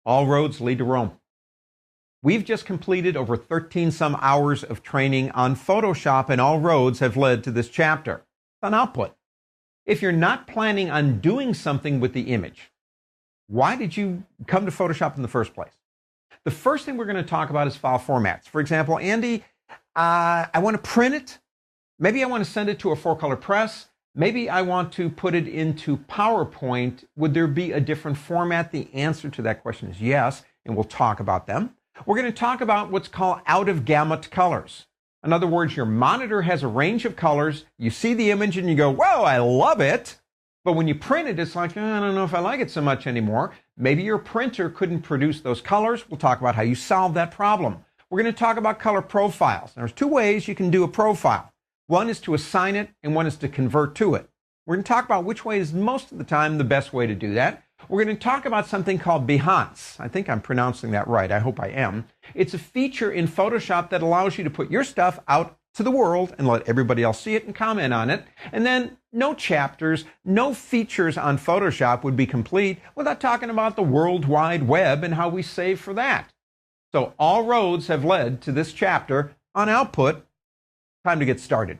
All roads lead to Rome. We've just completed over 13 some hours of training on Photoshop, and all roads have led to this chapter on output. If you're not planning on doing something with the image, why did you come to Photoshop in the first place? The first thing we're going to talk about is file formats. For example, Andy, I want to print it. Maybe I want to send it to a 4-color press. Maybe I want to put it into PowerPoint. Would there be a different format? The answer to that question is yes, and we'll talk about them. We're going to talk about what's called out-of-gamut colors. In other words, your monitor has a range of colors. You see the image and you go, whoa, I love it. But when you print it, it's like, I don't know if I like it so much anymore. Maybe your printer couldn't produce those colors. We'll talk about how you solve that problem. We're going to talk about color profiles. There's 2 ways you can do a profile. One is to assign it, and one is to convert to it. We're going to talk about which way is most of the time the best way to do that. We're going to talk about something called Behance. I think I'm pronouncing that right. I hope I am. It's a feature in Photoshop that allows you to put your stuff out to the world and let everybody else see it and comment on it. And then no chapters, no features on Photoshop would be complete without talking about the World Wide Web and how we save for that. So all roads have led to this chapter on output. Time to get started.